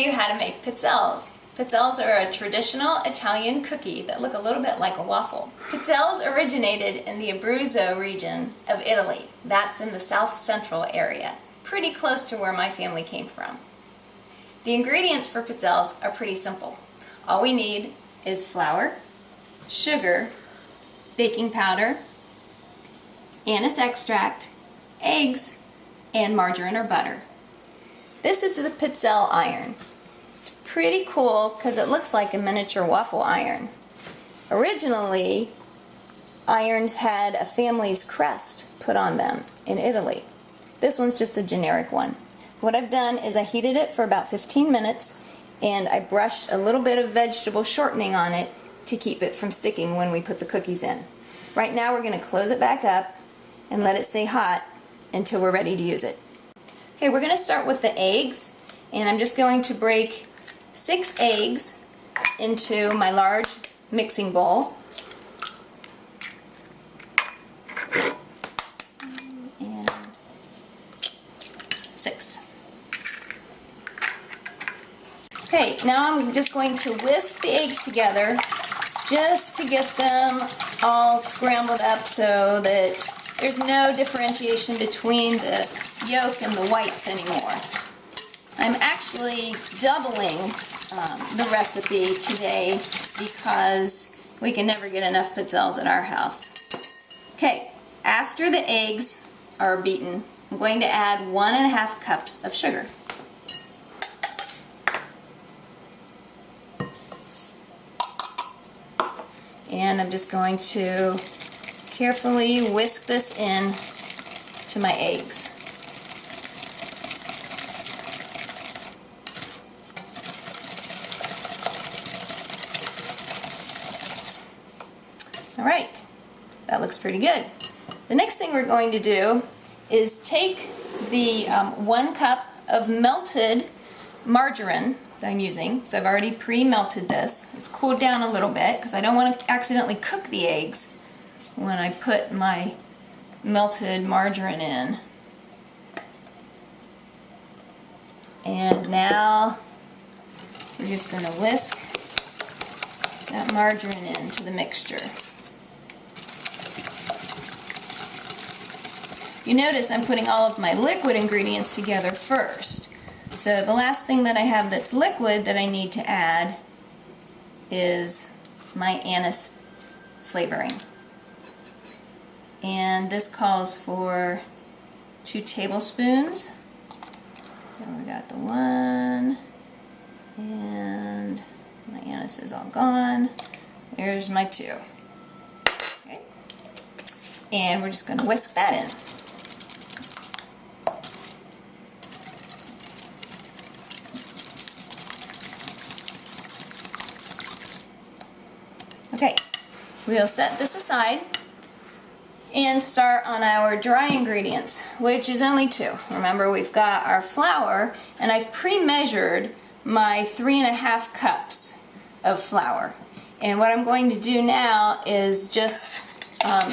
you how to make pizzelles. Pizzelles are a traditional Italian cookie that look a little bit like a waffle. Pizzelles originated in the Abruzzo region of Italy. That's in the south central area, pretty close to where my family came from. The ingredients for pizzelles are pretty simple. All we need is flour, sugar, baking powder, anise extract, eggs, and margarine or butter. This is the Pizzelle iron. It's pretty cool because it looks like a miniature waffle iron. Originally, irons had a family's crest put on them in Italy. This one's just a generic one. What I've done is I heated it for about 15 minutes and I brushed a little bit of vegetable shortening on it to keep it from sticking when we put the cookies in. Right now we're going to close it back up and let it stay hot until we're ready to use it. Okay, we're going to start with the eggs, and I'm just going to break 6 eggs into my large mixing bowl. And 6. Okay, now I'm just going to whisk the eggs together just to get them all scrambled up so that there's no differentiation between the yolk and the whites anymore. I'm actually doubling the recipe today because we can never get enough pizzelles at our house. Okay, after the eggs are beaten, I'm going to add 1.5 cups of sugar. And I'm just going to carefully whisk this in to my eggs. Alright, that looks pretty good. The next thing we're going to do is take the 1 cup of melted margarine that I'm using. So I've already pre-melted this. It's cooled down a little bit because I don't want to accidentally cook the eggs when I put my melted margarine in. And now we're just going to whisk that margarine into the mixture. You notice I'm putting all of my liquid ingredients together first. So the last thing that I have that's liquid that I need to add is my anise flavoring. And this calls for 2 tablespoons. And we got the 1, and my anise is all gone. There's my 2. Okay. And we're just going to whisk that in. Okay, we'll set this aside and start on our dry ingredients, which is only 2. Remember, we've got our flour, and I've pre-measured my 3.5 cups of flour. And what I'm going to do now is just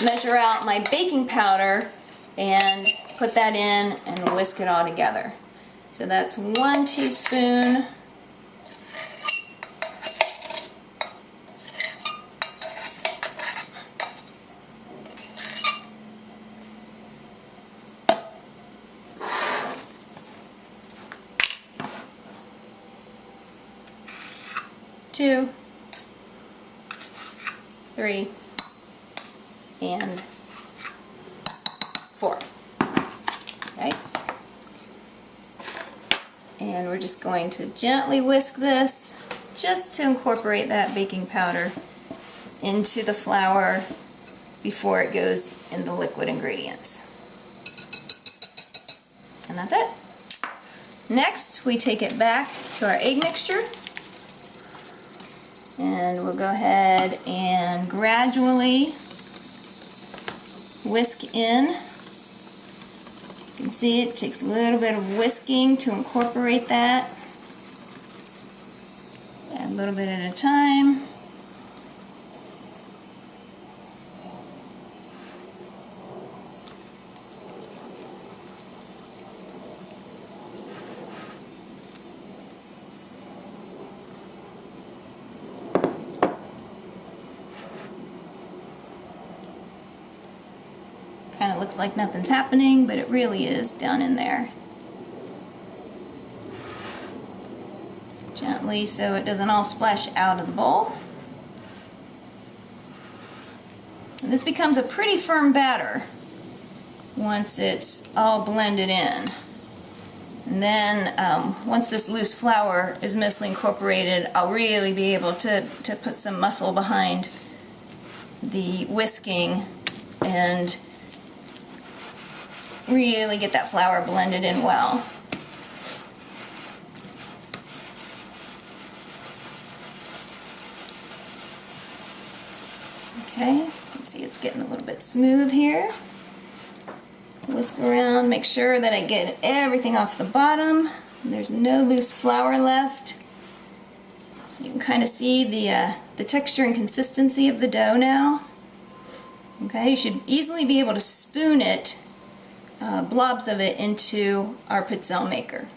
measure out my baking powder and put that in and whisk it all together. So that's 1 teaspoon. Two, 3, and 4. Okay? And we're just going to gently whisk this just to incorporate that baking powder into the flour before it goes in the liquid ingredients. And that's it. Next, we take it back to our egg mixture. And we'll go ahead and gradually whisk in. You can see it takes a little bit of whisking to incorporate that. Add a little bit at a time. Kind of looks like nothing's happening, but it really is down in there. Gently so it doesn't all splash out of the bowl. And this becomes a pretty firm batter once it's all blended in. And then once this loose flour is mostly incorporated, I'll really be able to put some muscle behind the whisking and really get that flour blended in well. Okay, you can see it's getting a little bit smooth here. Whisk around, make sure that I get everything off the bottom. There's no loose flour left. You can kind of see the texture and consistency of the dough now. Okay, you should easily be able to spoon it, blobs of it, into our pizzelle maker.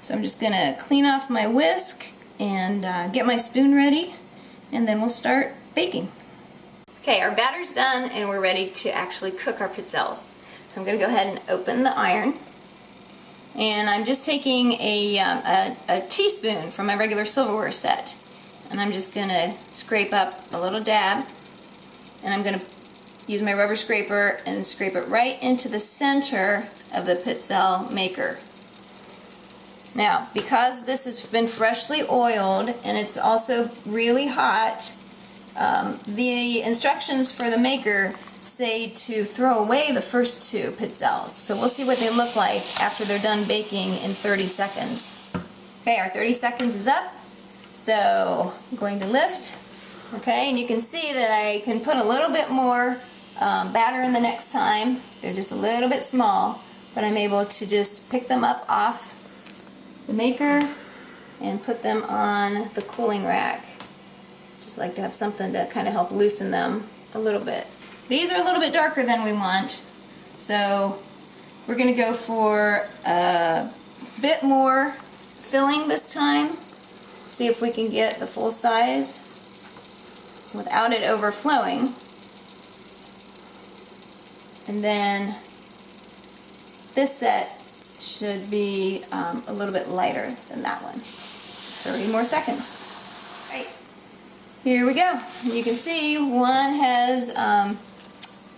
So I'm just going to clean off my whisk and get my spoon ready, and then we'll start baking. Okay, our batter's done and we're ready to actually cook our pizzelles. So I'm going to go ahead and open the iron, and I'm just taking a teaspoon from my regular silverware set, and I'm just going to scrape up a little dab, and I'm going to use my rubber scraper and scrape it right into the center of the pizzelle maker. Now, because this has been freshly oiled and it's also really hot, the instructions for the maker say to throw away the first two pizzelles. So we'll see what they look like after they're done baking in 30 seconds. Okay, our 30 seconds is up. So I'm going to lift. Okay, and you can see that I can put a little bit more batter in the next time. They're just a little bit small, but I'm able to just pick them up off the maker and put them on the cooling rack. Just like to have something to kind of help loosen them a little bit. These are a little bit darker than we want, so we're going to go for a bit more filling this time. See if we can get the full size without it overflowing. And then this set should be a little bit lighter than that one. 30 more seconds. Right. Here we go. You can see one has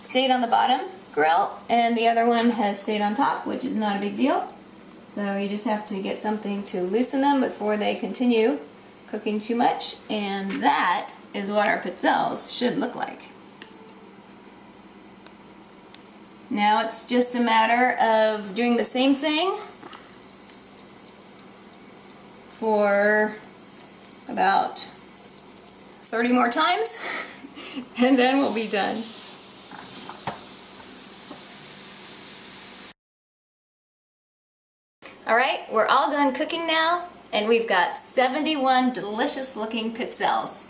stayed on the bottom grill and the other one has stayed on top, which is not a big deal. So you just have to get something to loosen them before they continue cooking too much, and that is what our pizzelles should look like. Now it's just a matter of doing the same thing for about 30 more times and then we'll be done. Alright, we're all done cooking now, and we've got 71 delicious looking pizzelles.